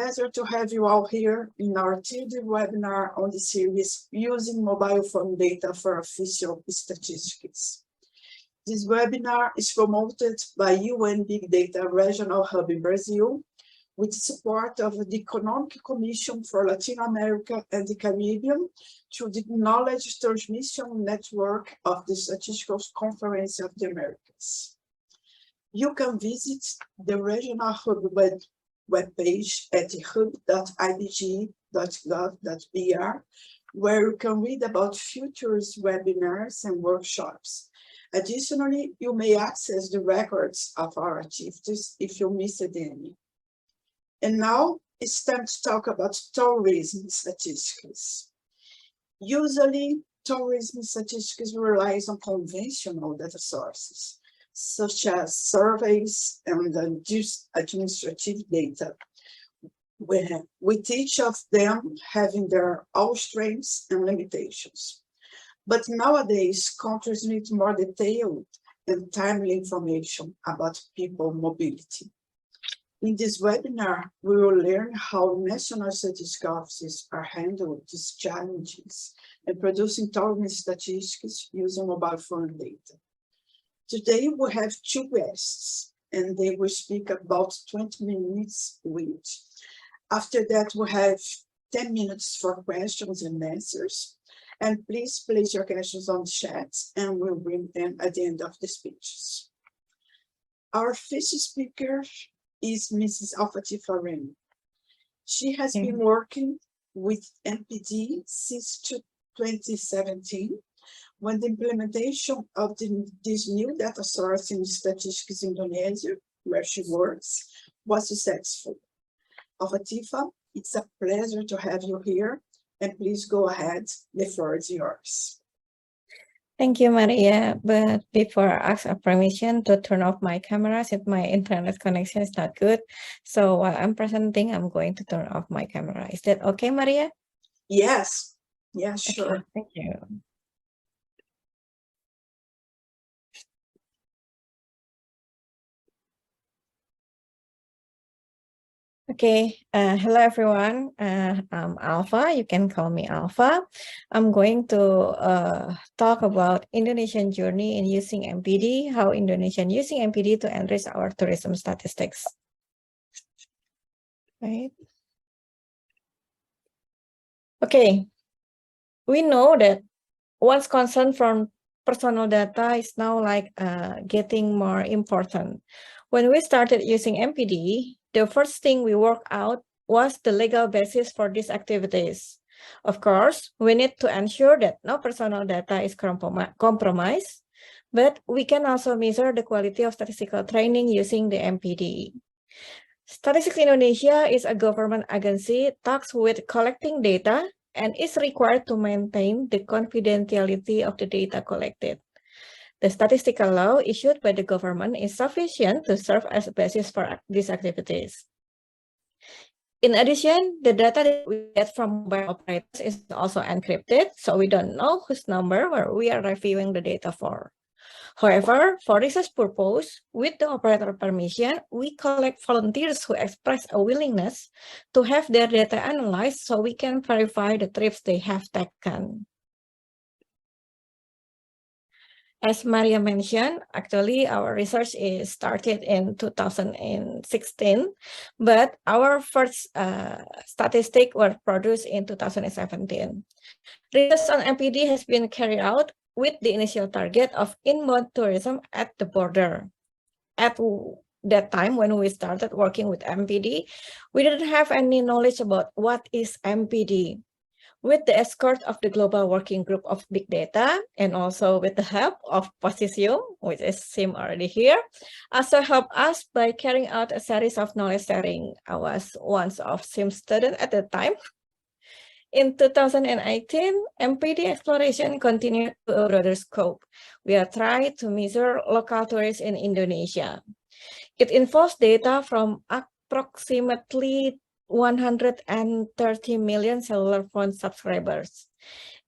pleasure to have you all here in our third webinar on the series Using Mobile Phone Data for Official Statistics. This webinar is promoted by UN Big Data Regional Hub in Brazil, with support of the Economic Commission for Latin America and the Caribbean through the Knowledge Transmission Network of the Statistical Conference of the Americas. You can visit the Regional Hub webpage at hub.ibg.gov.br, where you can read about future webinars and workshops. Additionally, you may access the records of our activities if you missed any. And now it's time to talk about tourism statistics. Usually, tourism statistics relies on conventional data sources, such as surveys and administrative data, with each of them having their own strengths and limitations. But nowadays, countries need more detailed and timely information about people mobility. In this webinar, we will learn how national statistical offices are handling these challenges and producing tourism statistics using mobile phone data. Today, we have two guests, and they will speak about 20 minutes each. After that, we have 10 minutes for questions and answers. And please place your questions on the chat, and we'll bring them at the end of the speeches. Our first speaker is Mrs. Alfatifa Remy. She has been working with MPD since 2017, when the implementation of this new data source in Statistics Indonesia, where she works, was successful. Alfatifa, it's a pleasure to have you here, and please go ahead, the floor is yours. Thank you, Maria. But before I ask a permission to turn off my camera, since my internet connection is not good. So while I'm presenting, I'm going to turn off my camera. Is that okay, Maria? Yes. Yeah, sure. Okay, thank you. Okay, hello everyone. I'm Alpha. You can call me Alpha. I'm going to talk about Indonesian journey in using MPD, how Indonesian using MPD to enrich our tourism statistics. Right. Okay, we know that one's concern from personal data is now like getting more important. When we started using MPD, the first thing we worked out was the legal basis for these activities. Of course, we need to ensure that no personal data is compromised, but we can also measure the quality of statistical training using the MPD. Statistics Indonesia is a government agency tasked with collecting data and is required to maintain the confidentiality of the data collected. The statistical law issued by the government is sufficient to serve as a basis for these activities. In addition, the data that we get from mobile operators is also encrypted, so we don't know whose number where we are reviewing the data for. However, for research purpose, with the operator permission, we collect volunteers who express a willingness to have their data analyzed so we can verify the trips they have taken. As Maria mentioned, actually our research is started in 2016, but our first statistic were produced in 2017. Research on MPD has been carried out with the initial target of inbound tourism at the border. At that time, when we started working with MPD, we didn't have any knowledge about what is MPD. With the escort of the Global Working Group of Big Data and also with the help of Posisium, which is Sim already here, also helped us by carrying out a series of knowledge sharing. I was once of Sim student at the time. In 2018, MPD exploration continued to a broader scope. We are trying to measure local tourists in Indonesia. It involves data from approximately 130 million cellular phone subscribers.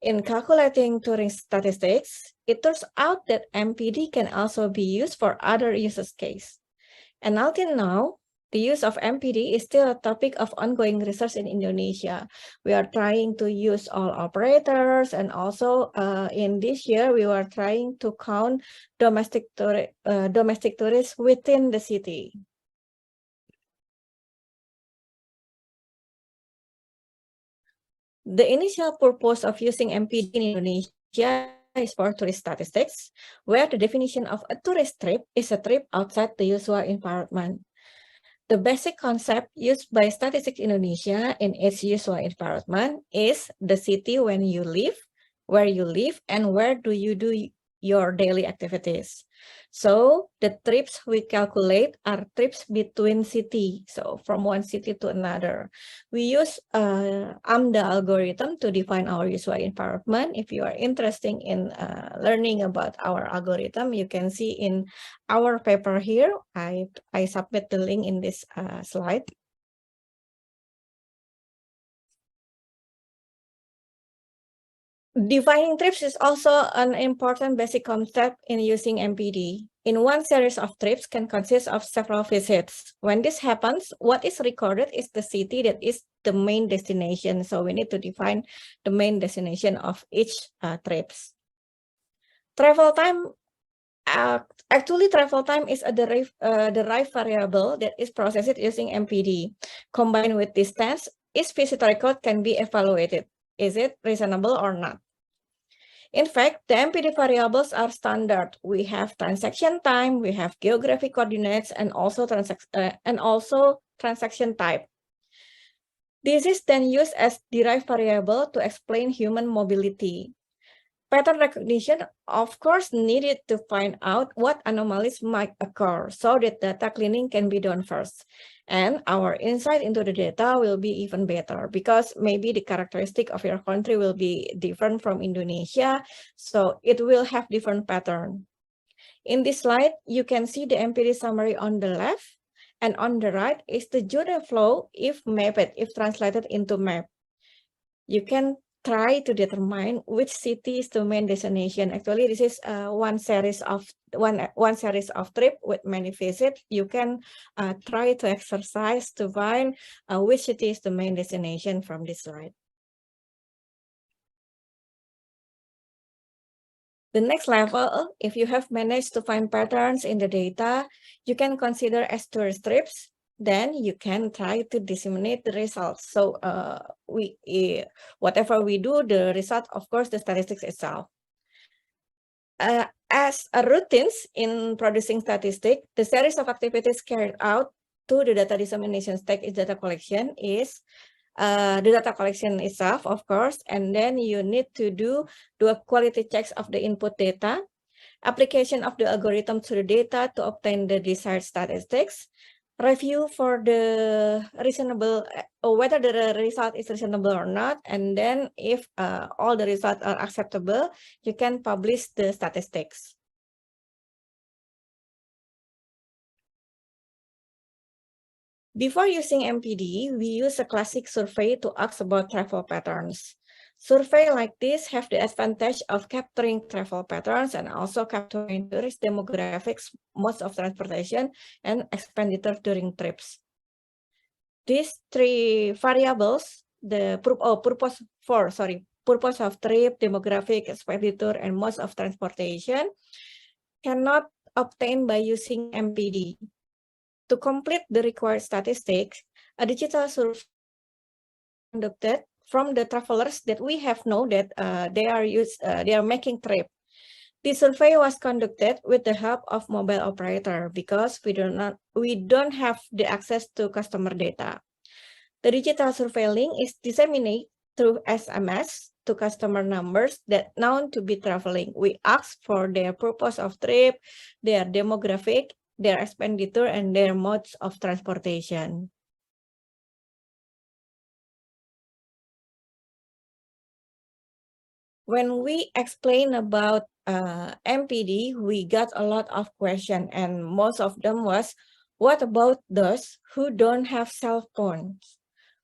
In calculating tourist statistics, it turns out that MPD can also be used for other use cases. And until now, The use of MPD is still a topic of ongoing research in Indonesia. We are trying to use all operators, and also in this year, we were trying to count domestic tourists within the city. The initial purpose of using MPD in Indonesia is for tourist statistics, where the definition of a tourist trip is a trip outside the usual environment. The basic concept used by Statistics Indonesia in its usual environment is the city when you live, where you live, and where do you do your daily activities. So the trips we calculate are trips between city, so from one city to another. We use AMDA algorithm to define our usual environment. If you are interested in learning about our algorithm, you can see in our paper here. I submit the link in this slide. Defining trips is also an important basic concept in using MPD. In one series of trips can consist of several visits. When this happens, what is recorded is the city that is the main destination. So we need to define the main destination of each trips. Travel time, actually travel time is a derived variable that is processed using MPD. Combined with distance, each visitor record can be evaluated. Is it reasonable or not? In fact, the MPD variables are standard. We have transaction time, we have geographic coordinates, and also transaction type. This is then used as derived variable to explain human mobility. Pattern recognition, of course, needed to find out what anomalies might occur so that data cleaning can be done first. And our insight into the data will be even better because maybe the characteristic of your country will be different from Indonesia, so it will have different pattern. In this slide, you can see the MPD summary on the left, and on the right is the journey flow if mapped, if translated into map. You can try to determine which city is the main destination. Actually, this is one series of trip with many visits. You can try to exercise to find which city is the main destination from this slide. The next level, if you have managed to find patterns in the data, you can consider as tourist trips. Then you can try to disseminate the results. So whatever we do, the result, of course, the statistics itself. As a routines in producing statistics, the series of activities carried out to the data dissemination stage is data collection is the data collection itself, of course, and then you need to do a quality checks of the input data, application of the algorithm to the data to obtain the desired statistics, review for the reasonable, whether the result is reasonable or not, and then if all the results are acceptable, you can publish the statistics. Before using MPD, we use a classic survey to ask about travel patterns. Survey like this have the advantage of capturing travel patterns and also capturing tourist demographics, modes of transportation, and expenditure during trips. These three variables, the purpose of trip, demographic, expenditure, and modes of transportation cannot obtain by using MPD. To complete the required statistics, a digital survey conducted from the travelers that we have known that they are making trip. The survey was conducted with the help of mobile operator because we don't have the access to customer data. The digital survey link is disseminated through SMS to customer numbers that known to be traveling. We ask for their purpose of trip, their demographic, their expenditure, and their modes of transportation. When we explain about MPD, we got a lot of questions, and most of them was, what about those who don't have cell phones?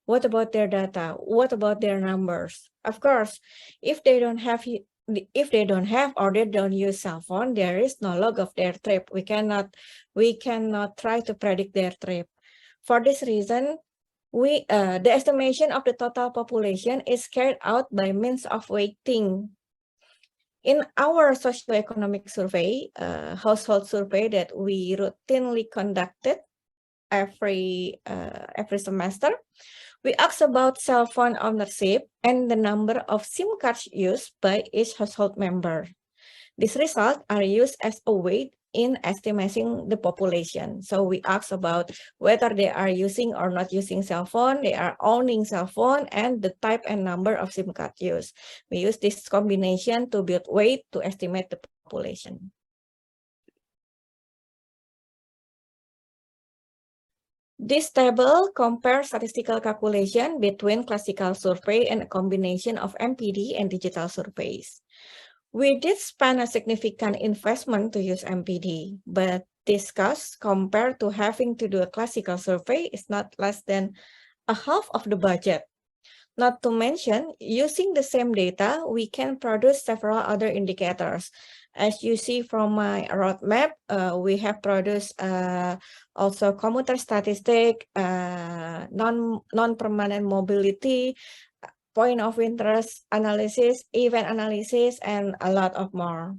What about their data? What about their numbers? Of course, if they don't have or they don't use cell phone, there is no log of their trip. We cannot try to predict their trip. For this reason, the estimation of the total population is carried out by means of weighting. In our socioeconomic survey, household survey that we routinely conducted every semester, we asked about cell phone ownership and the number of SIM cards used by each household member. These results are used as a weight in estimating the population. So we ask about whether they are using or not using cell phone, they are owning cell phone, and the type and number of SIM card used. We use this combination to build weight to estimate the population. This table compares statistical calculation between classical survey and a combination of MPD and digital surveys. We did spend a significant investment to use MPD, but this cost compared to having to do a classical survey is not less than a half of the budget. Not to mention, using the same data, we can produce several other indicators. As you see from my roadmap, we have produced also commuter statistic, non-permanent mobility, point of interest analysis, event analysis, and a lot of more.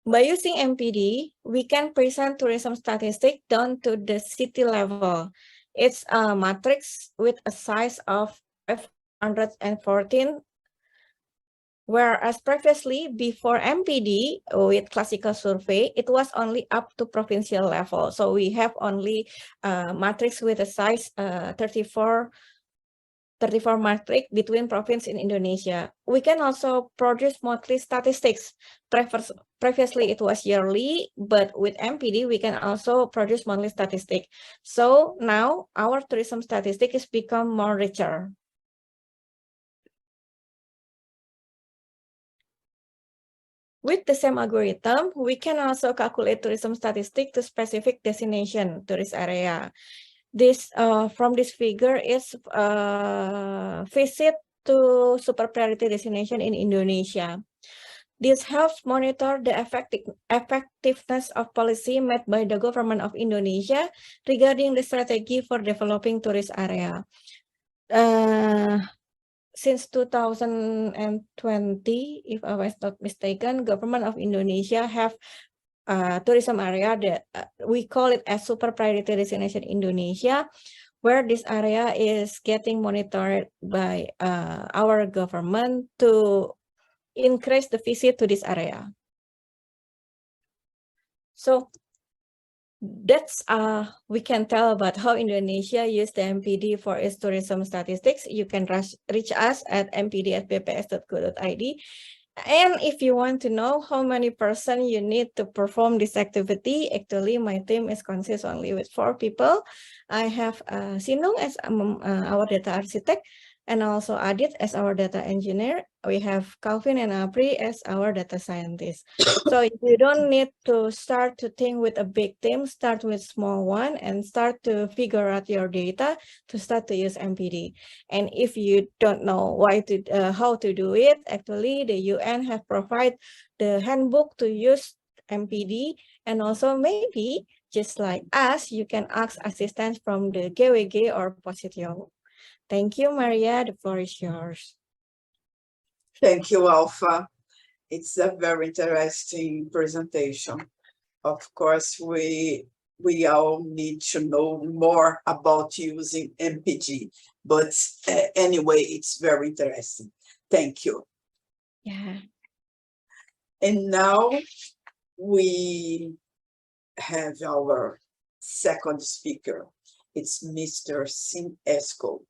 By using MPD, we can present tourism statistics down to the city level. It's a matrix with a size of 514, whereas previously, before MPD with classical survey, it was only up to provincial level. So we have only a matrix with a size 34 matrix between province in Indonesia. We can also produce monthly statistics. Previously, it was yearly, but with MPD, we can also produce monthly statistics. So now our tourism statistic is become more richer. With the same algorithm, we can also calculate tourism statistic to specific destination, tourist area. This from this figure is visit to super priority destination in Indonesia. This helps monitor the effectiveness of policy made by the government of Indonesia regarding the strategy for developing tourist area. Since 2020, if I was not mistaken, government of Indonesia have tourism area that we call it as super priority destination Indonesia, where this area is getting monitored by our government to increase the visit to this area. So that's we can tell about how Indonesia used the MPD for its tourism statistics. You can reach us at mpd@bps.go.id. And if you want to know how many person you need to perform this activity, actually my team is consists only with 4 people. I have Sinung as our data architect, and also Adit as our data engineer. We have Calvin and Apri as our data scientists. So if you don't need to start to think with a big team, start with small one and start to figure out your data to start to use MPD. And if you don't know how to do it, actually the UN have provided the handbook to use MPD, and also maybe just like us, you can ask assistance from the GWG or Positio. Thank you, Maria. The floor is yours. Thank you, Alpha. It's a very interesting presentation. Of course, we all need to know more about using MPD, but anyway, it's very interesting. Thank you. Yeah. And now we have our second speaker. It's Mr. Sim Esco.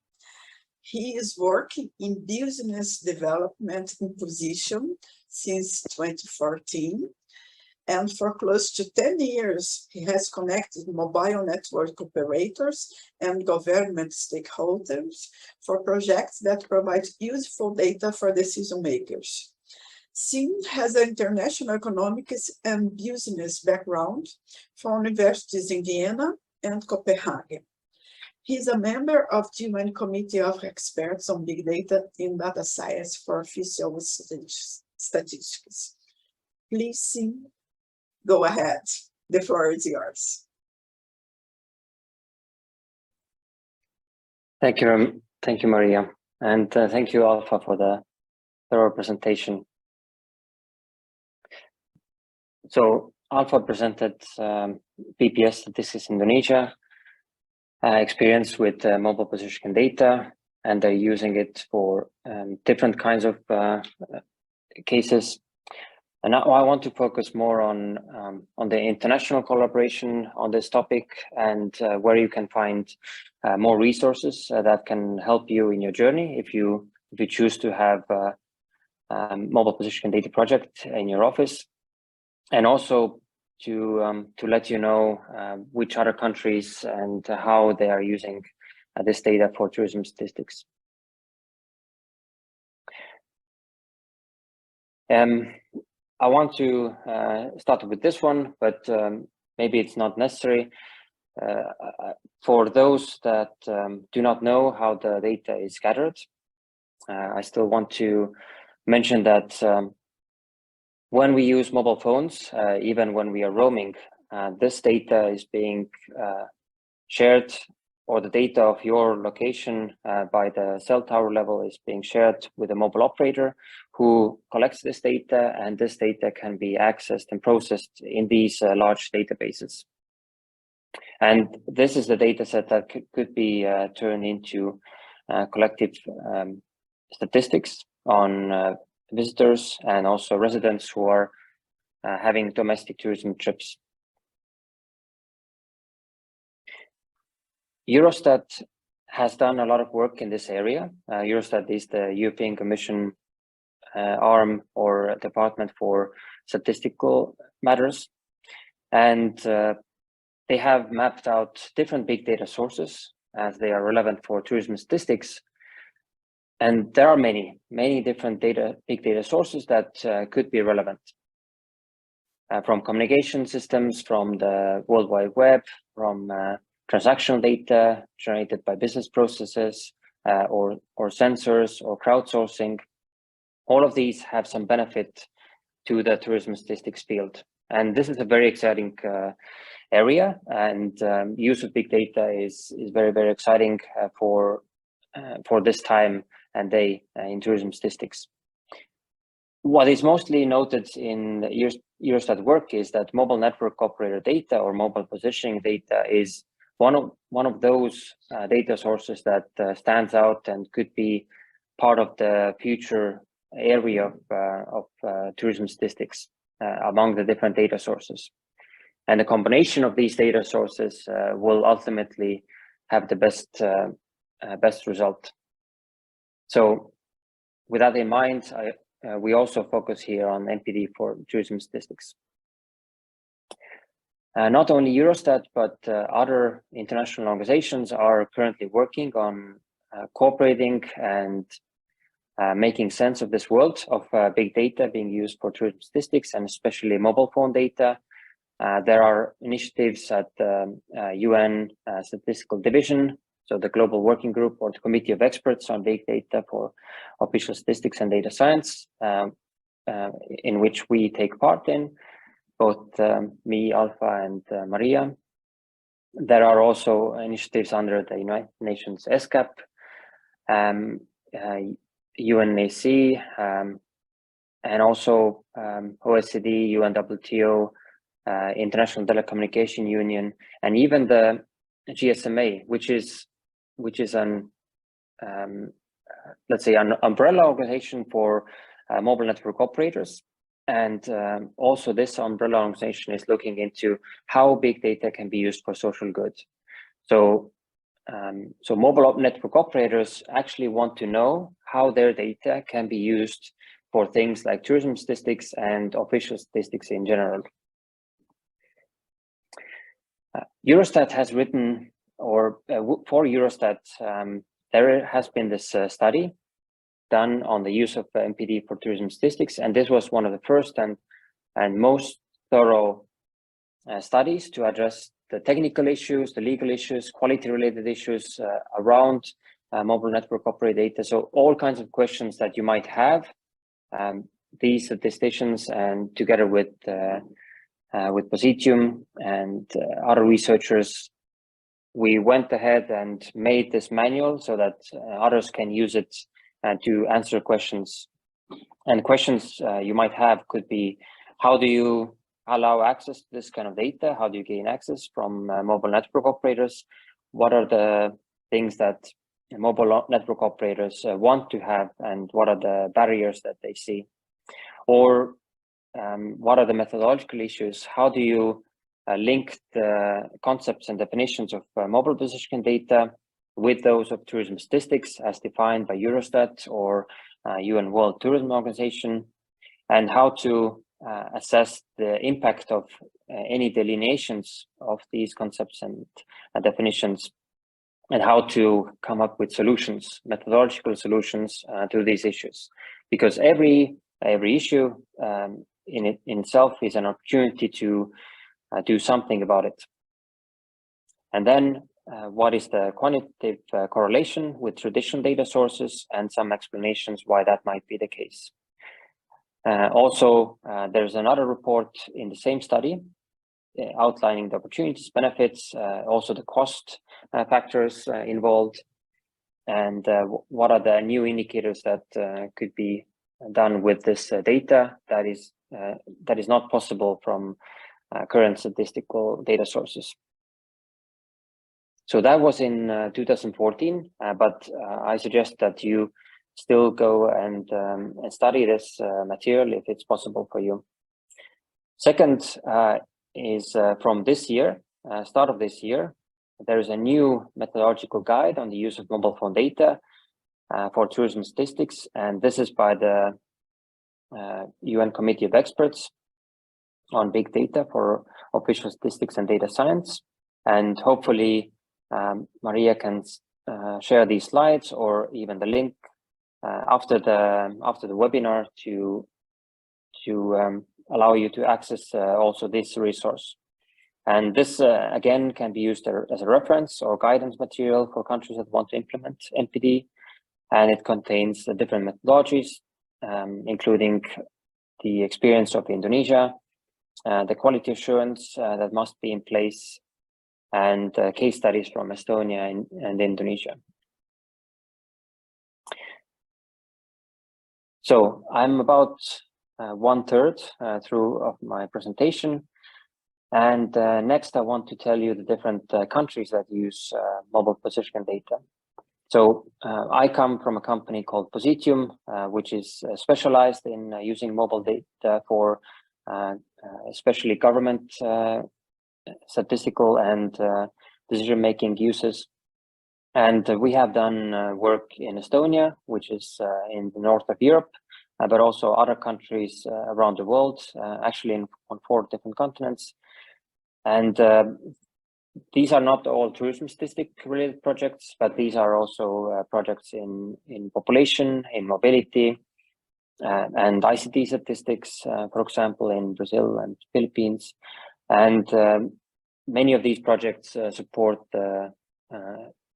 He is working in business development imposition since 2014. And for close to 10 years, he has connected mobile network operators and government stakeholders for projects that provide useful data for decision makers. Sim has an international economics and business background from universities in Vienna and Copenhagen. He is a member of the UN Committee of Experts on Big Data in Data Science for Official Statistics. Please, Sim, go ahead. The floor is yours. Thank you, Maria, and thank you, Alpha, for the thorough presentation. So, Alpha presented PPS Statistics Indonesia experience with mobile positioning data, and they're using it for different kinds of cases. And now I want to focus more on the international collaboration on this topic, and where you can find more resources that can help you in your journey if you choose to have a mobile positioning data project in your office, and also to let you know which other countries and how they are using this data for tourism statistics. I want to start with this one, but maybe it's not necessary. For those that do not know how the data is gathered, I still want to mention that when we use mobile phones, even when we are roaming, this data is being shared, or the data of your location by the cell tower level is being shared with a mobile operator who collects this data, and this data can be accessed and processed in these large databases. And this is the data set that could be turned into collective statistics on visitors and also residents who are having domestic tourism trips. Eurostat has done a lot of work in this area. Eurostat is the European Commission arm or department for statistical matters. And they have mapped out different big data sources as they are relevant for tourism statistics. And there are many different big data sources that could be relevant. From communication systems, from the World Wide Web, from transactional data generated by business processes, or sensors or crowdsourcing. All of these have some benefit to the tourism statistics field. And this is a very exciting area, and use of big data is very, very exciting for this time and day in tourism statistics. What is mostly noted in Eurostat work is that mobile network operator data or mobile positioning data is one of those data sources that stands out and could be part of the future area of tourism statistics among the different data sources. And the combination of these data sources will ultimately have the best result. So with that in mind, we also focus here on MPD for tourism statistics. Not only Eurostat, but other international organizations are currently working on cooperating and making sense of this world of big data being used for tourism statistics, and especially mobile phone data. There are initiatives at the UN Statistical Division, so the Global Working Group or the Committee of Experts on Big Data for Official Statistics and Data Science, in which we take part in, both me, Alpha, and Maria. There are also initiatives under the United Nations ESCAP, UNAC, and also OECD, UNWTO, International Telecommunication Union, and even the GSMA, which is an let's say an umbrella organization for mobile network operators. And also this umbrella organization is looking into how big data can be used for social good. So mobile network operators actually want to know how their data can be used for things like tourism statistics and official statistics in general. Eurostat has written, or for Eurostat, there has been this study done on the use of MPD for tourism statistics, and this was one of the first and most thorough studies to address the technical issues, the legal issues, quality-related issues around mobile network operator data. So all kinds of questions that you might have, these statisticians and together with with Positium and other researchers, we went ahead and made this manual so that others can use it to answer questions. And questions you might have could be, how do you allow access to this kind of data? How do you gain access from mobile network operators? What are the things that mobile network operators want to have, and what are the barriers that they see? Or what are the methodological issues? How do you link the concepts and definitions of mobile positioning data with those of tourism statistics as defined by Eurostat or UN World Tourism Organization, and how to assess the impact of any delineations of these concepts and definitions, and how to come up with solutions, methodological solutions to these issues. Because every issue in itself is an opportunity to do something about it. And then what is the quantitative correlation with traditional data sources, and some explanations why that might be the case. Also, there's another report in the same study outlining the opportunities, benefits, also the cost factors involved, and what are the new indicators that could be done with this data that is not possible from current statistical data sources. So that was in 2014, but I suggest that you still go and study this material if it's possible for you. Second is from this year, start of this year, there is a new methodological guide on the use of mobile phone data for tourism statistics, and this is by the UN Committee of Experts on Big Data for Official Statistics and Data Science. And hopefully Maria can share these slides or even the link after the webinar to allow you to access also this resource. And this again can be used as a reference or guidance material for countries that want to implement MPD, and it contains different methodologies, including the experience of Indonesia, the quality assurance that must be in place, and case studies from Estonia and Indonesia. So I'm about 1/3 through of my presentation, and next I want to tell you the different countries that use mobile positioning data. So I come from a company called Positium, which is specialized in using mobile data for especially government statistical and decision-making uses. And we have done work in Estonia, which is in the north of Europe, but also other countries around the world, actually on 4 different continents. And these are not all tourism statistic related projects, but these are also projects in population, in mobility, and ICT statistics, for example, in Brazil and Philippines. And many of these projects support the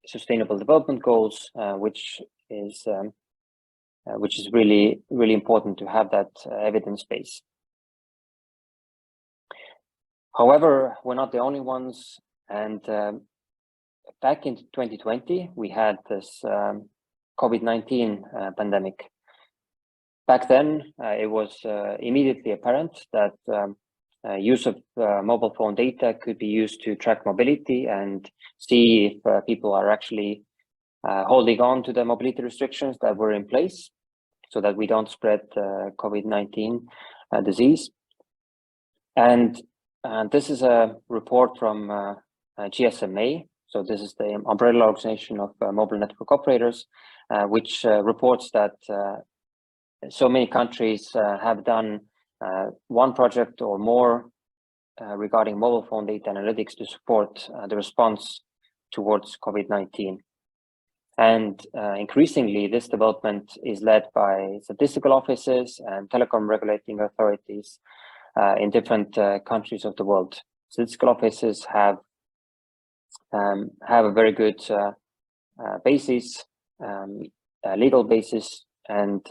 Sustainable Development Goals, which is really, really important to have that evidence base. However, we're not the only ones. And back in 2020, we had this COVID-19 pandemic. Back then, it was immediately apparent that use of mobile phone data could be used to track mobility and see if people are actually holding on to the mobility restrictions that were in place so that we don't spread COVID-19 disease. And this is a report from GSMA. So this is the umbrella organization of mobile network operators, which reports that so many countries have done one project or more regarding mobile phone data analytics to support the response towards COVID-19. And increasingly, this development is led by statistical offices and telecom regulating authorities in different countries of the world. Statistical offices have a very good basis, legal basis, and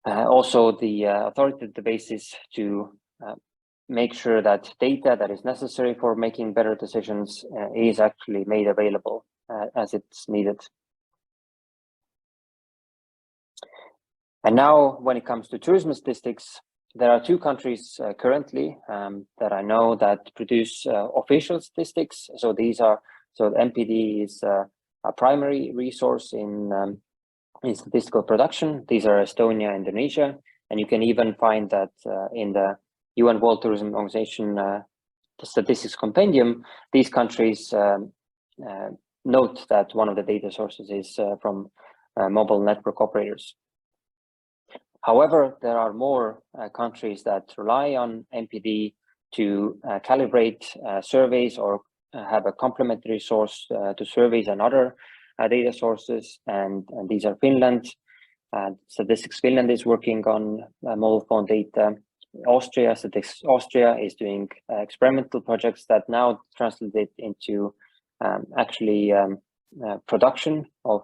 also the authoritative basis to make sure that data that is necessary for making better decisions is actually made available as it's needed. And now, when it comes to tourism statistics, there are two countries currently that I know that produce official statistics. So MPD is a primary resource in statistical production. These are Estonia and Indonesia, and you can even find that in the UN World Tourism Organization the Statistics Compendium. These countries note that one of the data sources is from mobile network operators. However, there are more countries that rely on MPD to calibrate surveys or have a complementary source to surveys and other data sources, and these are Finland. Statistics Finland is working on mobile phone data. Statistics Austria is doing experimental projects that now translate into production of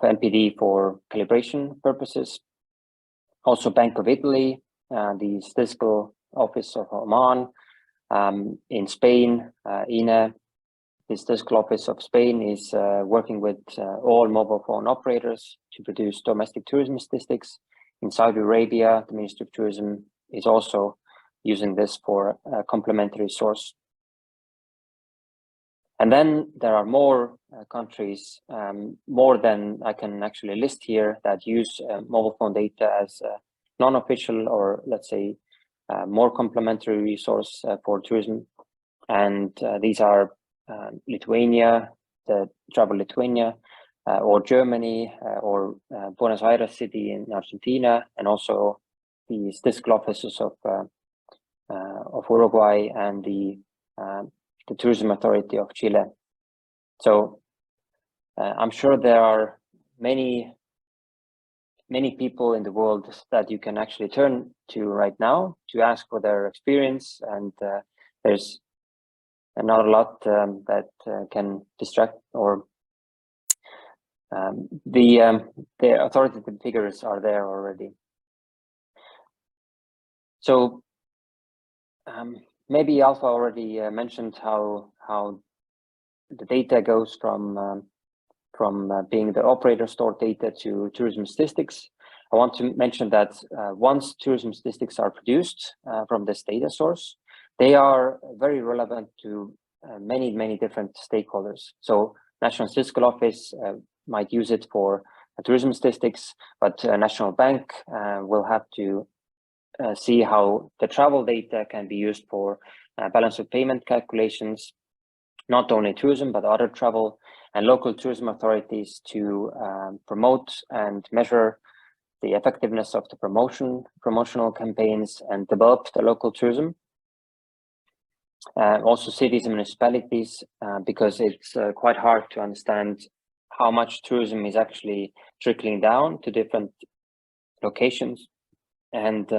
MPD for calibration purposes. Also, Bank of Italy, the Statistical Office of Oman, in Spain, INE, the Statistical Office of Spain is working with all mobile phone operators to produce domestic tourism statistics. In Saudi Arabia, the Ministry of Tourism is also using this for a complementary source. And then there are more countries, more than I can actually list here, that use mobile phone data as non-official, or let's say more complementary resource for tourism. And these are Lithuania, the Travel Lithuania, or Germany, or Buenos Aires city in Argentina, and also the statistical offices of Uruguay and the Tourism Authority of Chile. So I'm sure there are many people in the world that you can actually turn to right now to ask for their experience, and there's not a lot that can distract, or the authoritative figures are there already. So maybe Alpha already mentioned how the data goes from being the operator stored data to tourism statistics. I want to mention that once tourism statistics are produced from this data source, they are very relevant to many different stakeholders. So National Statistical Office might use it for tourism statistics, but National Bank will have to see how the travel data can be used for balance of payment calculations, not only tourism, but other travel, and local tourism authorities to promote and measure the effectiveness of the promotional campaigns and develop the local tourism. Also cities and municipalities, because it's quite hard to understand how much tourism is actually trickling down to different locations. And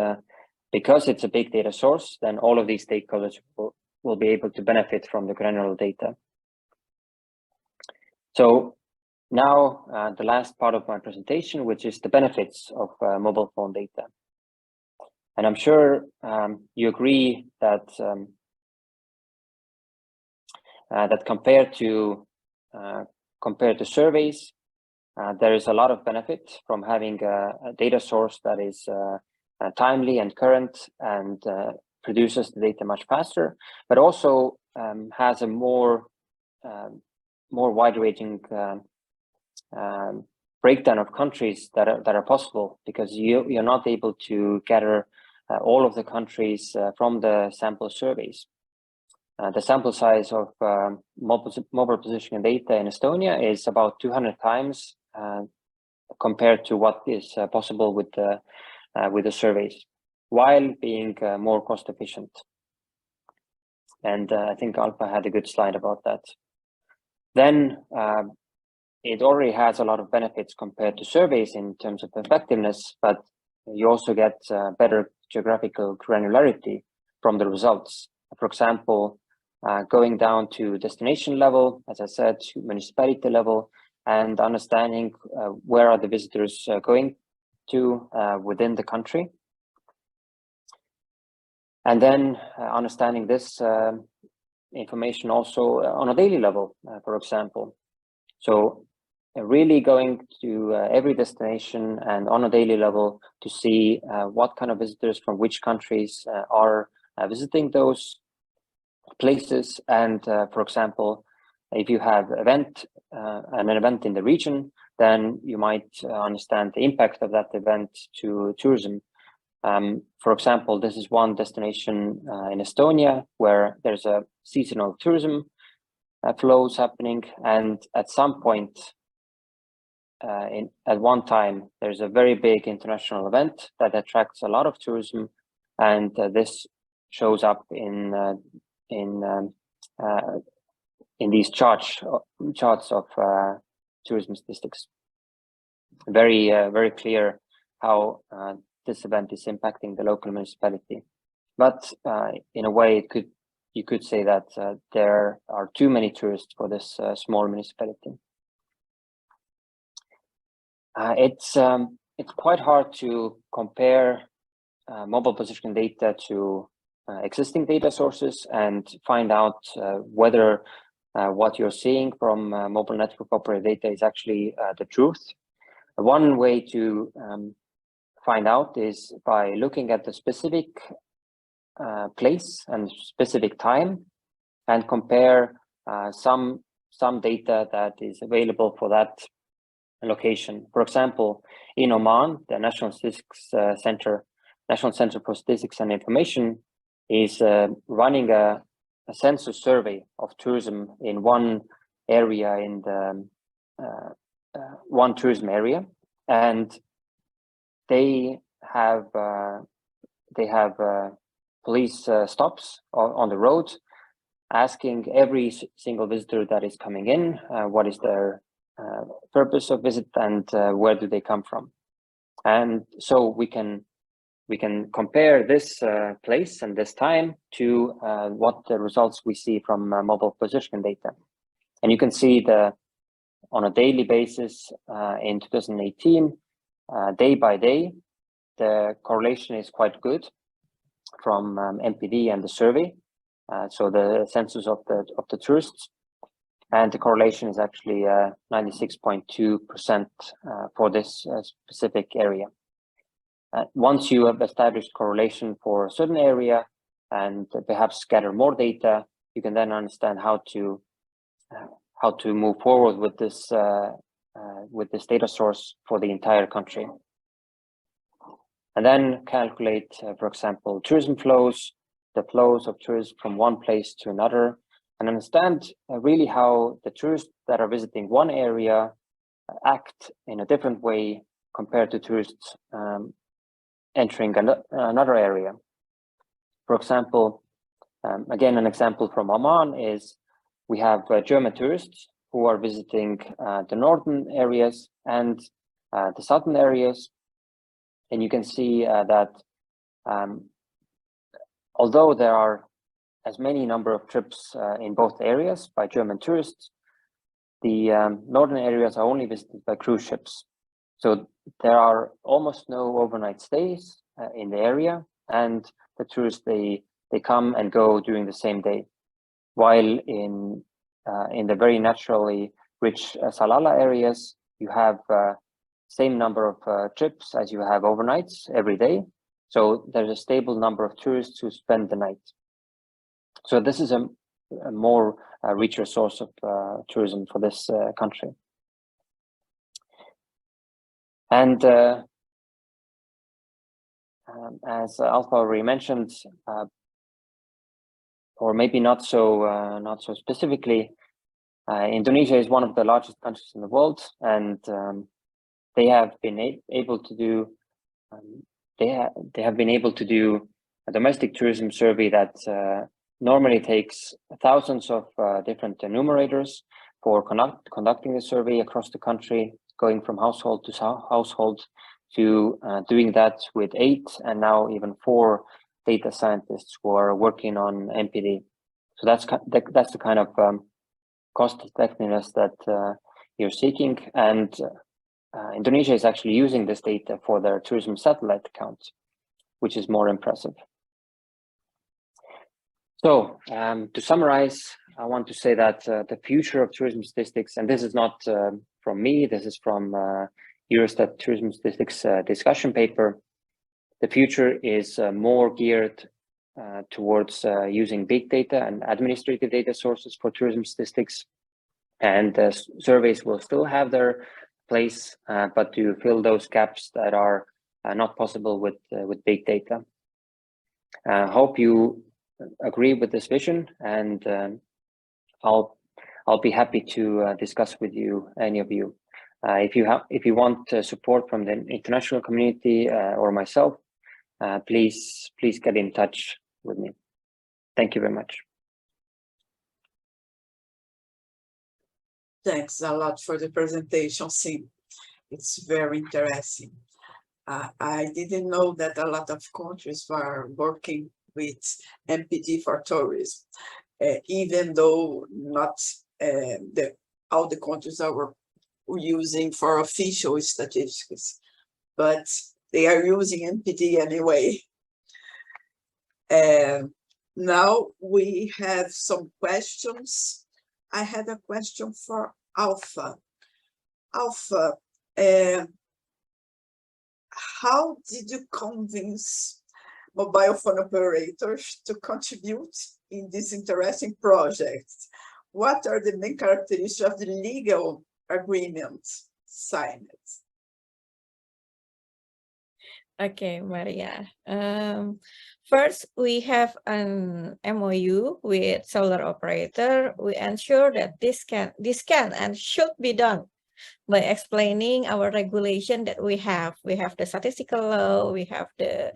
because it's a big data source, then all of these stakeholders will be able to benefit from the granular data. So now the last part of my presentation, which is the benefits of mobile phone data. And I'm sure you agree that that compared to surveys, there is a lot of benefit from having a data source that is timely and current, and produces the data much faster, but also has a more wide-ranging breakdown of countries that are possible, because you're not able to gather all of the countries from the sample surveys. The sample size of mobile positioning data in Estonia is about 200 times compared to what is possible with the surveys, while being more cost efficient. And I think Alpha had a good slide about that. Then it already has a lot of benefits compared to surveys in terms of effectiveness, but you also get better geographical granularity from the results. For example, going down to destination level, as I said, to municipality level, and understanding where are the visitors going to within the country. And then understanding this information also on a daily level, for example. So really going to every destination and on a daily level to see what kind of visitors from which countries are visiting those places. And for example, if you have an event in the region, then you might understand the impact of that event to tourism. For example, this is one destination in Estonia where there's a seasonal tourism flows happening, and at some point at one time there's a very big international event that attracts a lot of tourism, and this shows up in these charts of tourism statistics. Very clear how this event is impacting the local municipality. But in a way, you could say that there are too many tourists for this small municipality. It's quite hard to compare mobile positioning data to existing data sources and find out whether what you're seeing from mobile network operator data is actually the truth. One way to find out is by looking at the specific place and specific time and compare some data that is available for that location. For example, in Oman, the National Center for Statistics and Information is running a census survey of tourism in one area in the one tourism area, and they have police stops on the road asking every single visitor that is coming in what is their purpose of visit and where do they come from. And so we can compare this place and this time to what the results we see from mobile positioning data. And you can see on a daily basis in 2018, day by day, the correlation is quite good from MPD and the survey. So the census of the tourists, and the correlation is actually 96.2% for this specific area. Once you have established correlation for a certain area and perhaps gather more data, you can then understand how to move forward with this data source for the entire country. And then calculate, for example, tourism flows, the flows of tourists from one place to another, and understand really how the tourists that are visiting one area act in a different way compared to tourists entering another area. For example, again, an example from Oman is we have German tourists who are visiting the northern areas and the southern areas. And you can see that although there are as many number of trips in both areas by German tourists, the northern areas are only visited by cruise ships. So there are almost no overnight stays in the area, and the tourists, they come and go during the same day. While in the very naturally rich Salalah areas, you have same number of trips as you have overnights every day. So there's a stable number of tourists who spend the night. So this is a more richer source of tourism for this country. And as Alpha already mentioned, or maybe not so specifically, Indonesia is one of the largest countries in the world, and they have been able to do a domestic tourism survey that normally takes thousands of different enumerators for conducting the survey across the country, going from household to household, to doing that with 8 and now even 4 data scientists who are working on MPD. So that's the kind of cost effectiveness that you're seeking, and Indonesia is actually using this data for their tourism satellite account, which is more impressive. So to summarize, I want to say that the future of tourism statistics, and this is not from me, this is from Eurostat tourism statistics discussion paper. The future is more geared towards using big data and administrative data sources for tourism statistics. And surveys will still have their place, but to fill those gaps that are not possible with big data. Hope you agree with this vision, and I'll be happy to discuss with you, any of you. If you want support from the international community or myself, please get in touch with me. Thank you very much. Thanks a lot for the presentation, Sim. It's very interesting. I didn't know that a lot of countries were working with MPD for tourism, even though not all the countries are using for official statistics, but they are using MPD anyway. Now we have some questions. I had a question for Alpha. Alpha, how did you convince mobile phone operators to contribute in this interesting project? What are the main characteristics of the legal agreement signed? Okay, Maria. First, we have an MOU with cellular operator. We ensure that this can and should be done by explaining our regulation that we have. We have the statistical law, we have the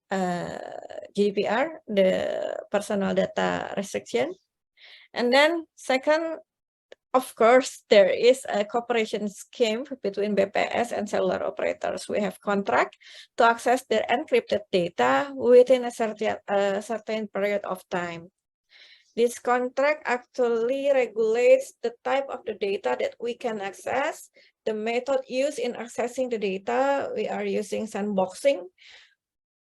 GDPR, the personal data restriction. And then second, of course, there is a cooperation scheme between BPS and cellular operators. We have contract to access their encrypted data within a certain period of time. This contract actually regulates the type of the data that we can access, the method used in accessing the data. We are using sandboxing.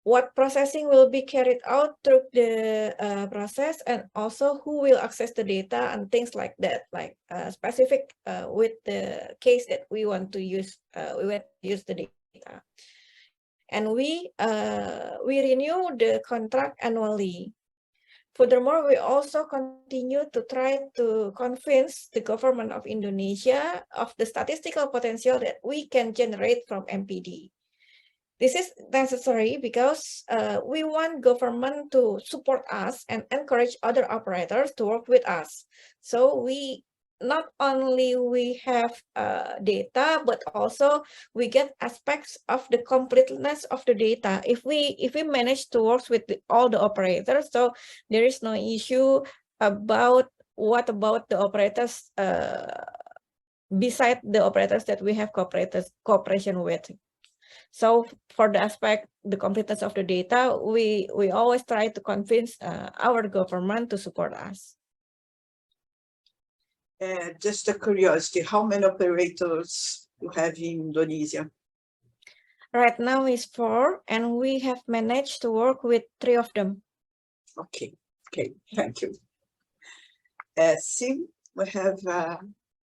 What processing will be carried out through the process, and also who will access the data and things like that, like specific with the case that we want to use. We want to use the data, and we renew the contract annually. Furthermore, we also continue to try to convince the government of Indonesia of the statistical potential that we can generate from MPD. This is necessary because we want government to support us and encourage other operators to work with us. So we not only we have data, but also we get aspects of the completeness of the data. If we manage to work with all the operators, so there is no issue about what about the operators beside the operators that we have cooperation with. So for the aspect, the completeness of the data, we always try to convince our government to support us. Just a curiosity, how many operators you have in Indonesia? Right now is 4, and we have managed to work with 3 of them. Okay, thank you. Sim, we have a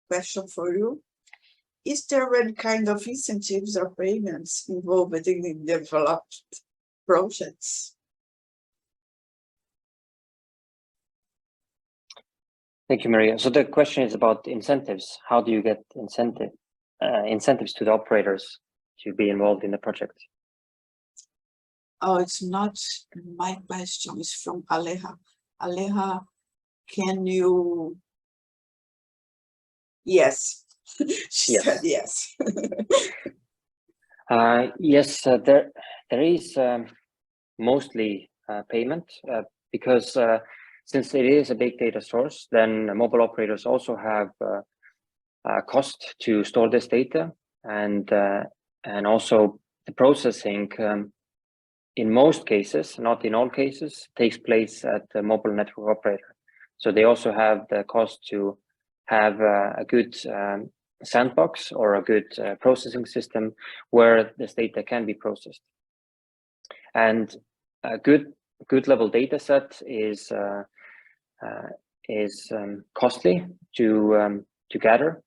question for you. Is there any kind of incentives or payments involved in the developed projects? Thank you, Maria. So the question is about incentives. How do you get incentives to the operators to be involved in the project? Oh, it's not my question. It's from Aleja. Aleja, can you? Yes. She said yes. Yes, there is mostly payment because since it is a big data source, then mobile operators also have a cost to store this data, and also the processing in most cases, not in all cases, takes place at the mobile network operator. So they also have the cost to have a good sandbox or a good processing system where this data can be processed. And a good good level data set is costly to gather.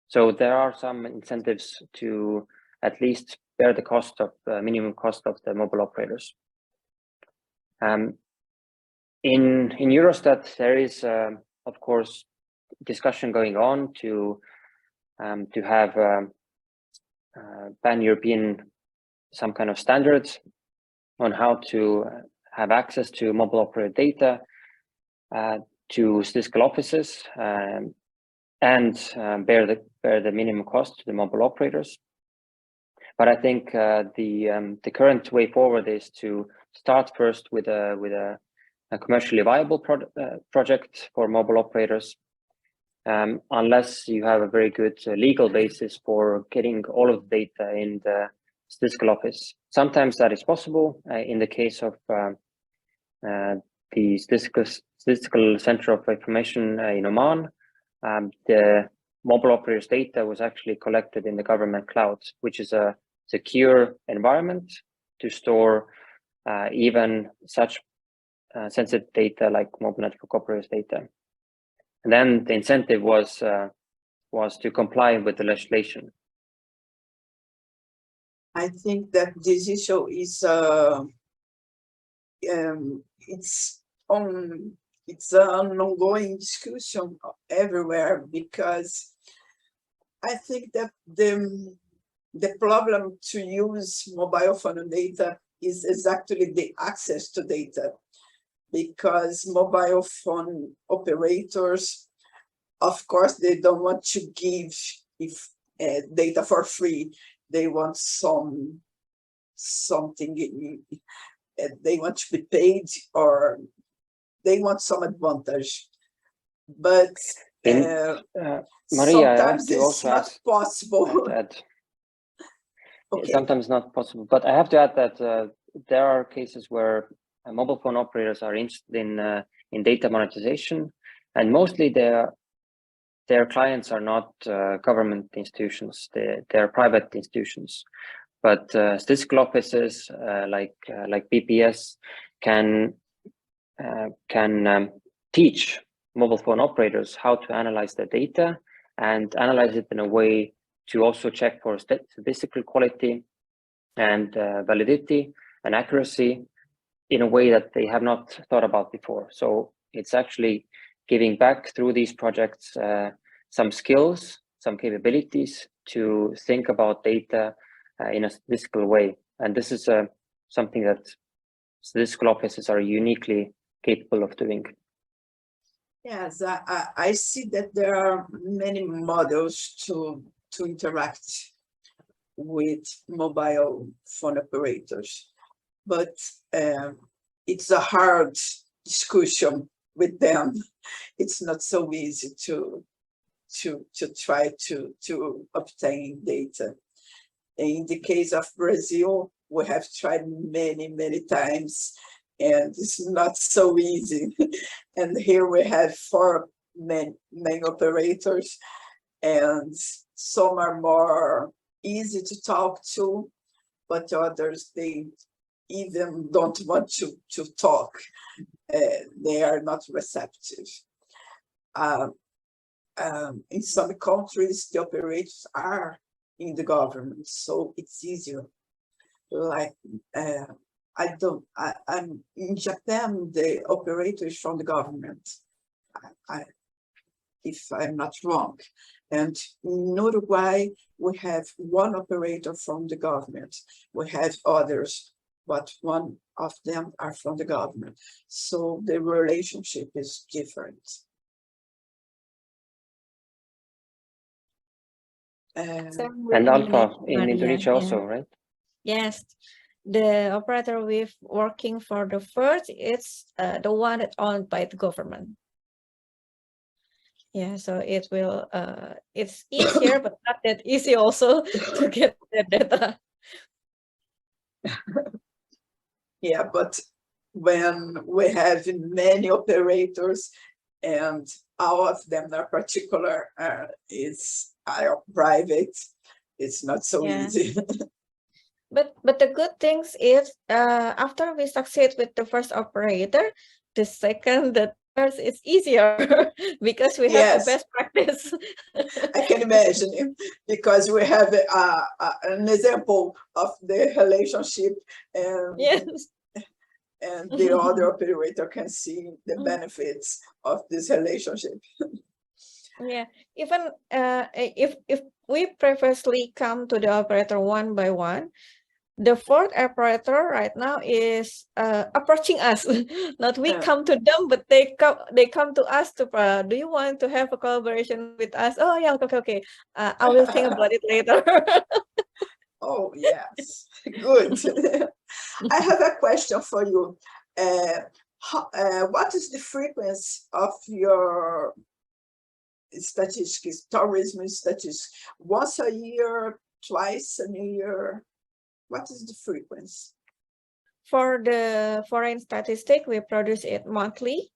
So there are some incentives to at least bear the cost of minimum cost of the mobile operators. In Eurostat, there is of course discussion going on to have pan-European some kind of standards on how to have access to mobile operator data to statistical offices and bear the minimum cost to the mobile operators. But I think the current way forward is to start first with a commercially viable project for mobile operators, unless you have a very good legal basis for getting all of the data in the statistical office. Sometimes that is possible. In the case of the Statistical Center of Information in Oman, the mobile operators data was actually collected in the government cloud, which is a secure environment to store even such sensitive data like mobile network operators data. And then the incentive was to comply with the legislation. I think that this issue is it's an ongoing discussion everywhere, because I think that the problem to use mobile phone data is exactly the access to data, because mobile phone operators, of course, they don't want to give data for free. They want something. They want to be paid, or they want some advantage. But Maria, sometimes it's not possible. Okay. Sometimes not possible, but I have to add that there are cases where mobile phone operators are interested in data monetization, and mostly their clients are not government institutions; they're private institutions. But statistical offices like BPS can teach mobile phone operators how to analyze their data and analyze it in a way to also check for statistical quality and validity and accuracy in a way that they have not thought about before. So it's actually giving back through these projects some skills, some capabilities to think about data in a statistical way. And this is something that statistical offices are uniquely capable of doing. Yes, I see that there are many models to interact with mobile phone operators, but it's a hard discussion with them. It's not so easy to try to obtain data. In the case of Brazil, we have tried many times, and it's not so easy. And here we have 4 main operators, and some are more easy to talk to, but others, they even don't want to talk. They are not receptive. In some countries, the operators are in the government, so it's easier. Like I'm in Japan, the operator is from the government, if I'm not wrong. And in Uruguay, we have 1 operator from the government. We have others, but 1 of them are from the government. So the relationship is different. And Alpha in Indonesia also, right? Yes, the operator we've working for the first, it's the one that's owned by the government. Yeah, so it will it's easier, but not that easy also to get the data. Yeah, but when we have many operators and all of them are particular, are private, it's not so easy. But the good things is after we succeed with the first operator, the second, the third is easier because we have the Yes. best practice. I can imagine, because we have an example of the relationship, and Yes. and the other operator can see the benefits of this relationship. Yeah, even if we previously come to the operator one by one, the fourth operator right now is approaching us. Not we Yeah. come to them, but they come to us to do you want to have a collaboration with us? Oh yeah, okay. I will think about it later. Oh, yes, good. I have a question for you. What is the frequency of your statistics, tourism statistics? Once a year, twice a year? What is the frequency? For the foreign statistic, we produce it monthly,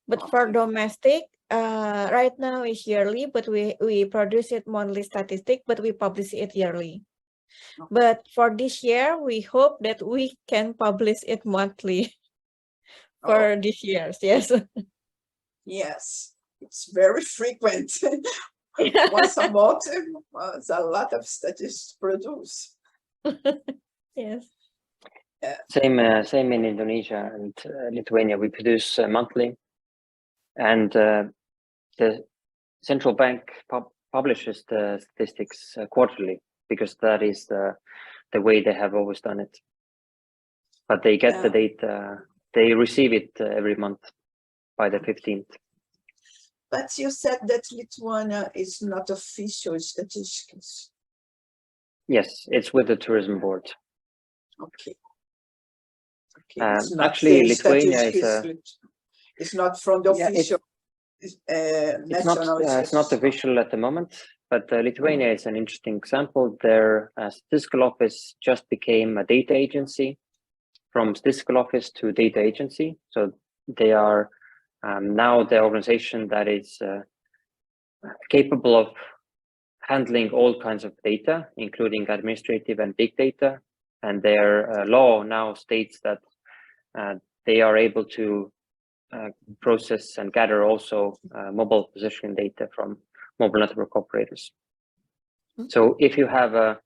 but for Okay. domestic, right now is yearly, but we produce it monthly statistic, but we publish it yearly. Okay. But for this year, we hope that we can publish it monthly for this year. Yes. Yes, it's very frequent. Once a month, it's a lot of statistics produce. Yes. Same in Indonesia and Lithuania. We produce monthly, and the central bank publishes the statistics quarterly, because that is the way they have always done it. But they get the data, they receive it every month by the 15th. But you said that Lithuania is not official statistics. Yes, it's with the tourism board. Okay. Okay. It's not Actually, the Lithuania is statistics, it's not from the official national it's not official at the moment, but Lithuania is an interesting example. Their statistical office just became a data agency, from statistical office to data agency. So they are now the organization that is capable of handling all kinds of data, including administrative and big data. And their law now states that they are able to process and gather also mobile positioning data from mobile network operators. Mm-hmm. So if you have a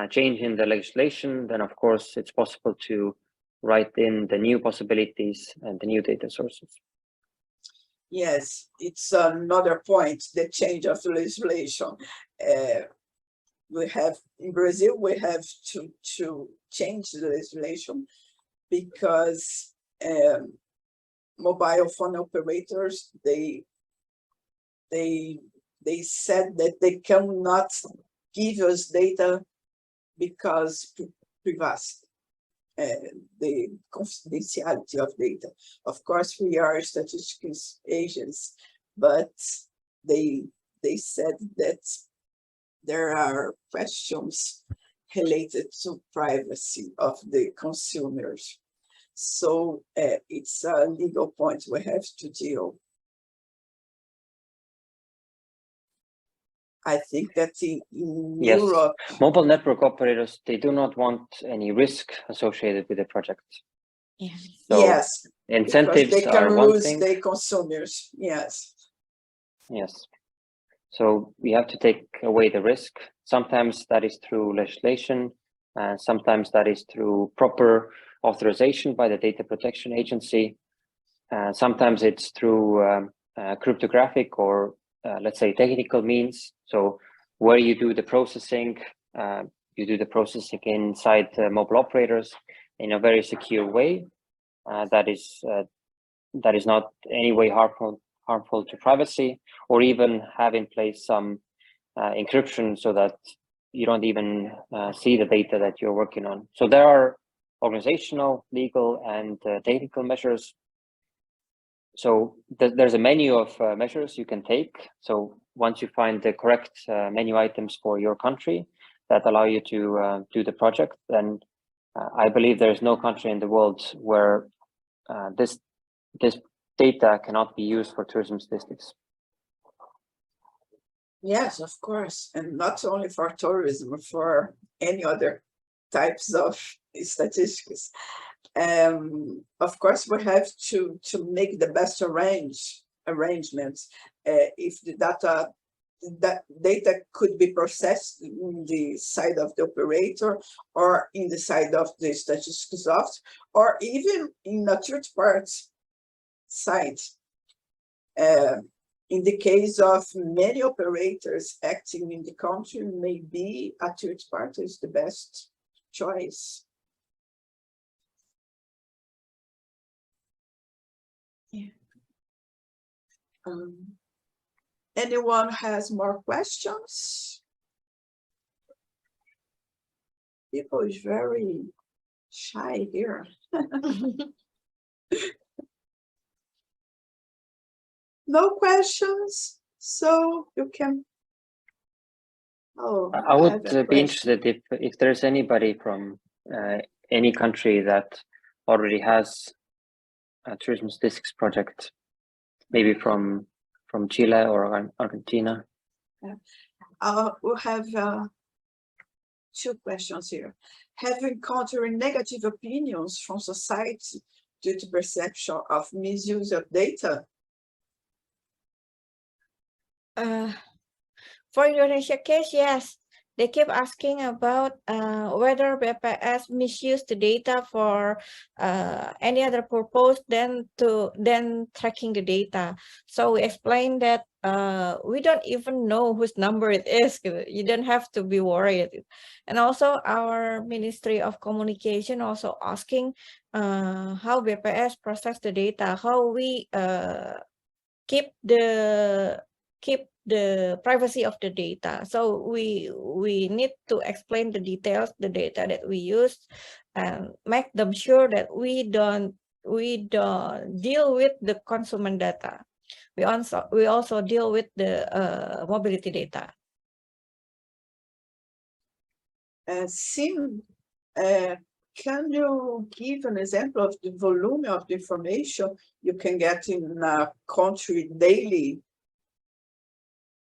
change in the legislation, then of course it's possible to write in the new possibilities and the new data sources. Yes, it's another point, the change of legislation. We have in Brazil, we have to change the legislation because mobile phone operators, they said that they cannot give us data because privacy. The confidentiality of data. Of course, we are statistics agents, but they said that there are questions related to privacy of the consumers. So it's a legal point we have to deal. I think that in yes. Europe, mobile network operators, they do not want any risk associated with the project. Yeah. So yes, incentives they can are one lose thing. their consumers. Yes. Yes. So we have to take away the risk. Sometimes that is through legislation, and sometimes that is through proper authorization by the Data Protection Agency. Sometimes it's through cryptographic or let's say technical means. So where you do the processing, inside mobile operators in a very secure way. That is not any way harmful to privacy, or even have in place some encryption so that you don't even see the data that you're working on. So there are organizational, legal, and technical measures. So there's a menu of measures you can take. So once you find the correct menu items for your country that allow you to do the project, then I believe there is no country in the world where this data cannot be used for tourism statistics. Yes, of course, and not only for tourism, for any other types of statistics. Of course, we have to make the best arrangements. If the data could be processed in the side of the operator or in the side of the statistics office, or even in a third party side. In the case of many operators acting in the country, maybe a third party is the best choice. Yeah. Anyone has more questions? People is very shy here. No questions, so you can. Oh, I would be interested if there's anybody from any country that already has a tourism statistics project, maybe from Chile or Argentina. Yeah. We'll have 2 questions here. Have you encountered negative opinions from society due to perception of misuse of data? For Indonesia case, yes, they keep asking about whether BPS misuse the data for any other purpose than tracking the data. So we explained that we don't even know whose number it is. You don't have to be worried. And also our Ministry of Communication also asking how BPS process the data, how we keep the privacy of the data. So we need to explain the details, the data that we use, and make them sure that we don't deal with the consumer data. We also deal with the mobility data. Sim, can you give an example of the volume of the information you can get in a country daily?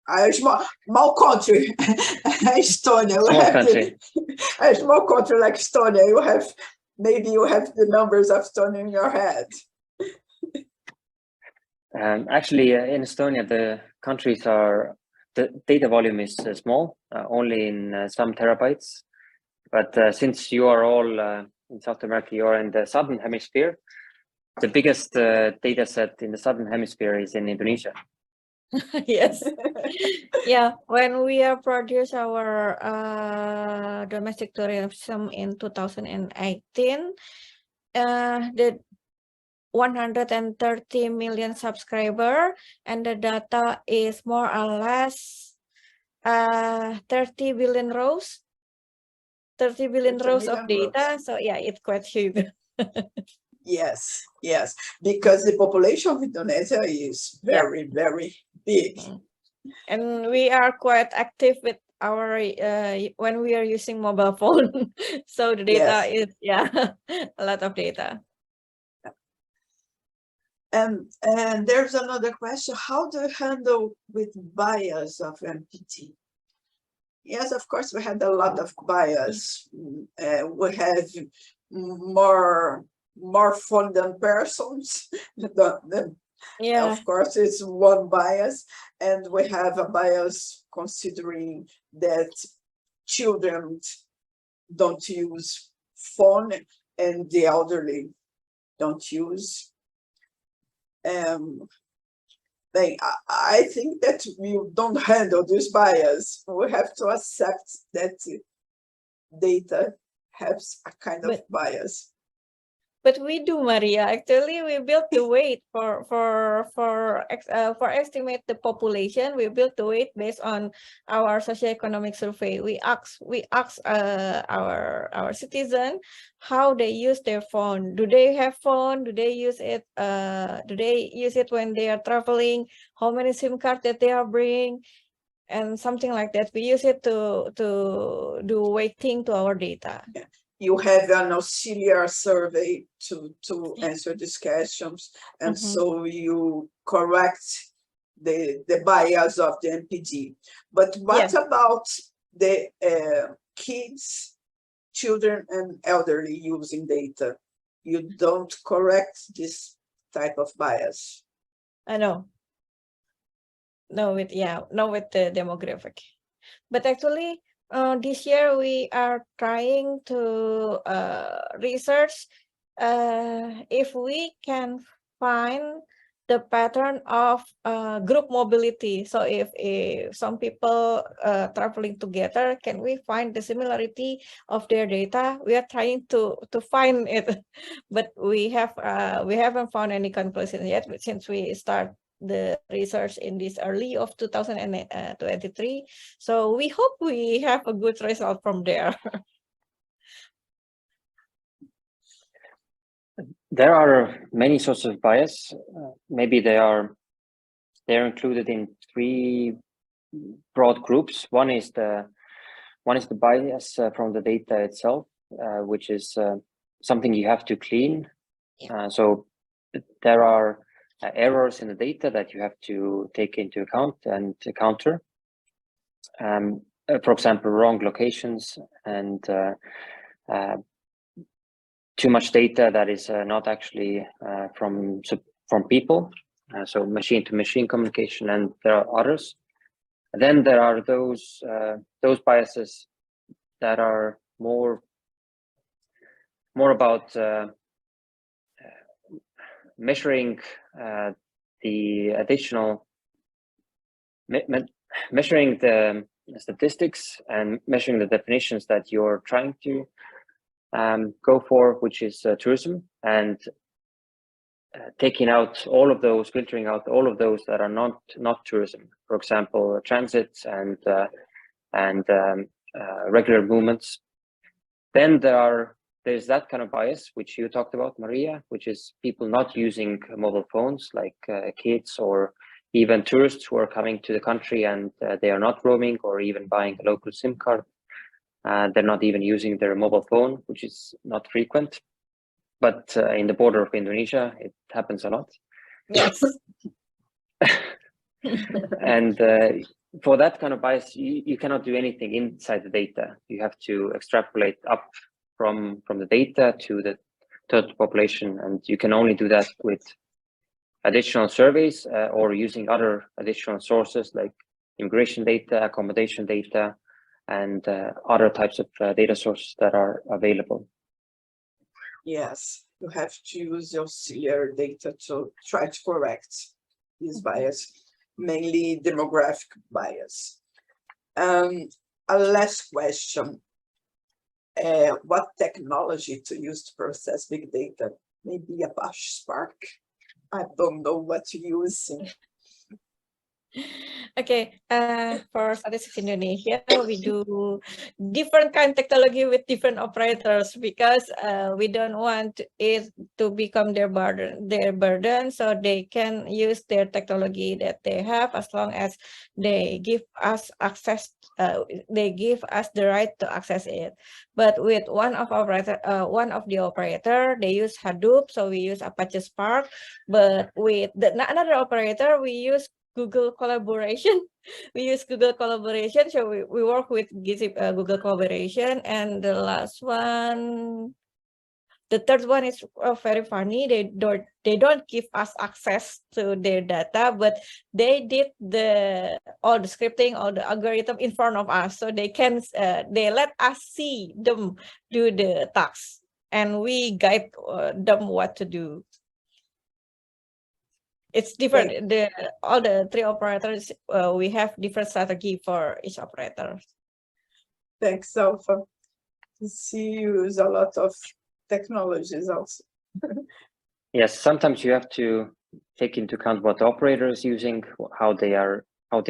A small country, Estonia. Small country. A small country like Estonia, maybe you have the numbers of Estonia in your head. Actually, in Estonia, the data volume is small, only in some terabytes. But since you are all in South America, you are in the southern hemisphere. The biggest data set in the southern hemisphere is in Indonesia. Yes. Yeah, when we produce our domestic tourism in 2018, the 130 million subscriber, and the data is more or less 30 billion rows. 30 billion rows of data. So yeah, it's quite huge. Yes, because the population of Indonesia is very, very big. And we are quite active with our when we are using mobile phone. So the data is a lot of data. And there's another question: how do you handle with bias of MPT? Yes, of course, we had a lot of bias. We have more fun than persons. Of course, it's one bias, and we have a bias considering that children don't use phone and the elderly don't use. I think that we don't handle this bias. We have to accept that data has a kind of bias. But we do, Maria. Actually, we built the weight for estimate the population. We built the weight based on our socioeconomic survey. We ask our citizen how they use their phone. Do they have phone? Do they use it? Do they use it when they are traveling? How many SIM cards that they are bringing? And something like that. We use it to do weighting to our data. Yeah. You have an auxiliary survey to answer these questions, and so you correct the bias of the MPD. But what about the kids children and elderly using data. You don't correct this type of bias. I know. No, with the demographic. But actually, this year we are trying to research if we can find the pattern of group mobility. So if some people traveling together, can we find the similarity of their data? We are trying to find it, but we haven't found any conclusion yet. But since we start the research in this early of 2023, so we hope we have a good result from there. There are many sources of bias. Maybe they're included in 3 broad groups. One is the bias from the data itself, which is something you have to clean. So there are errors in the data that you have to take into account and counter. For example, wrong locations and too much data that is not actually from people. So machine-to-machine communication, and there are others. And then there are those biases that are more about measuring the additional measuring the statistics and measuring the definitions that you're trying to go for, which is tourism, and taking out all of those, filtering out all of those that are not tourism. For example, transits and regular movements. Then there's that kind of bias which you talked about, Maria, which is people not using mobile phones, like kids or even tourists who are coming to the country and they are not roaming or even buying a local SIM card. They're not even using their mobile phone, which is not frequent. But in the border of Indonesia, it happens a lot. Yes. And for that kind of bias, you cannot do anything inside the data. You have to extrapolate up from the data to the total population, and you can only do that with additional surveys or using other additional sources like immigration data, accommodation data, and other types of data sources that are available. Yes, you have to use auxiliary data to try to correct this bias, mainly demographic bias. A last question. What technology to use to process big data? Maybe Apache Spark. I don't know what to use. Okay, for Statistics Indonesia, we do different kind of technology with different operators because we don't want it to become their burden, so they can use their technology that they have as long as they give us access. They give us the right to access it. But with one of the operator, they use Hadoop, so we use Apache Spark. But with another operator, we use Google Collaboration. We use Google Collaboration, so we work with Google Collaboration. And the last one, the third one is very funny. They don't give us access to their data, but they did all the scripting, all the algorithm in front of us, so they can they let us see them do the tasks, and we guide them what to do. It's different. All the 3 operators, we have different strategy for each operator. Thanks, Alpha. You use a lot of technologies also. Yes, sometimes you have to take into account what the operator is using, how they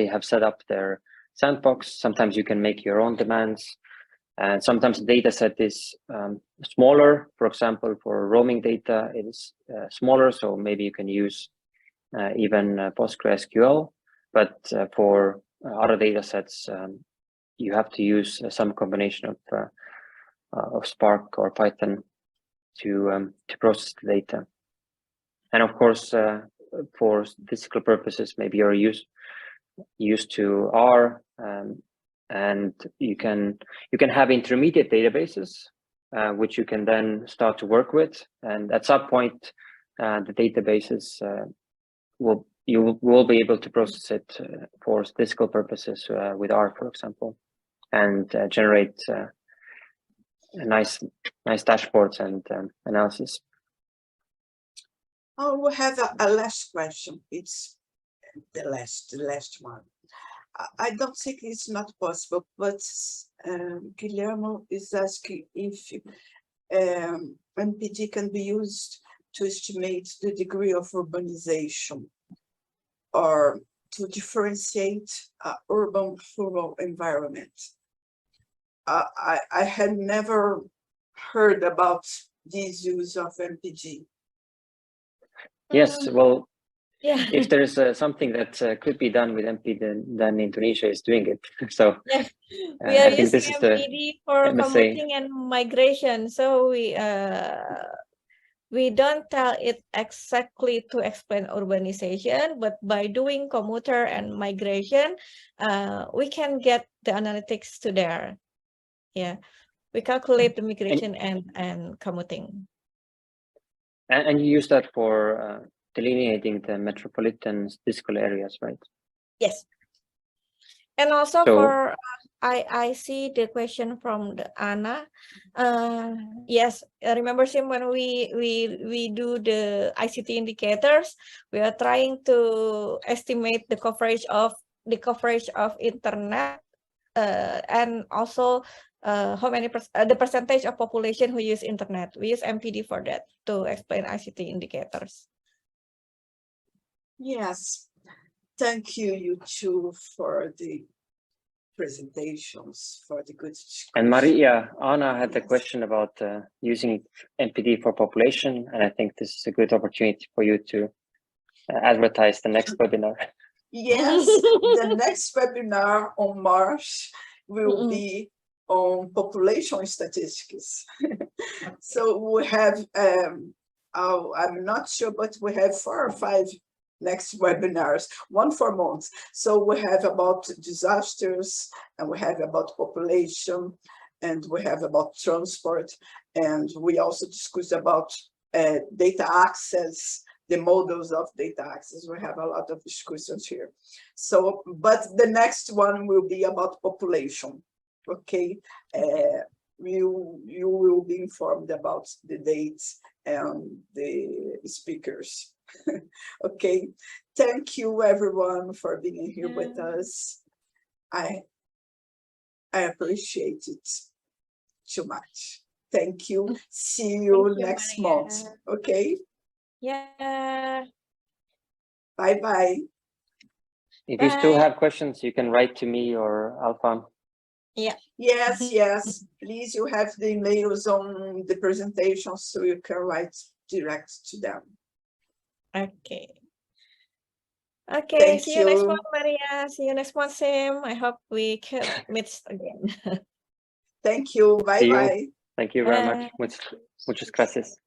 have set up their sandbox. Sometimes you can make your own demands, and sometimes the data set is smaller. For example, for roaming data, it is smaller, so maybe you can use even PostgreSQL, but for other data sets, you have to use some combination of Spark or Python to process the data. And of course, for statistical purposes, maybe you're used to R, and you can have intermediate databases which you can then start to work with. And at some point, the databases you will be able to process it for statistical purposes with R, for example, and generate nice dashboards and analysis. Oh, we have a last question. It's the last one. I don't think it's not possible, but Guillermo is asking if MPD can be used to estimate the degree of urbanization or to differentiate urban-rural environment. I had never heard about this use of MPD. Yes, well, Yeah. if there's something that could be done with MPD, then Indonesia is doing it. So Yeah, we are I think using this is the MPD for MSA. commuting and migration. So we don't tell it exactly to explain urbanization, but by doing commuter and migration, we can get the analytics to there. Yeah, we calculate the migration and commuting. And you use that for delineating the metropolitan statistical areas, right? Yes. And also So- for I see the question from Anna. Yes, remember Sim, when we do the ICT indicators, we are trying to estimate the coverage of internet and also how many the percentage of population who use internet. We use MPD for that to explain ICT indicators. Yes, thank you, you two, for the presentations, for the good discussion. And Maria, Anna had a Yes. question about using MPD for population, and I think this is a good opportunity for you to advertise the next webinar. Yes, the next webinar on March will be on population statistics. So we have, I'm not sure, but we have 4 or 5 next webinars, one for months. So we have about disasters, and we have about population, and we have about transport, and we also discuss about data access, the models of data access. We have a lot of discussions here. So, but the next one will be about population. Okay, you will be informed about the dates and the speakers. Okay, thank you everyone for being here with us. I appreciate it too much. Thank you. See you Thank you, next Maria. month. Okay, Yeah. bye-bye. If you still Bye. have questions, you can write to me or Alfan. Yeah. Yes, yes, please, you have the emails on the presentation, so you can write direct to them. Okay. Okay, Thank see you next you. month, Maria. See you next month, Sim. I hope we can meet again. Thank you. See you. Bye-bye. Thank you very Bye. much. Muchas gracias.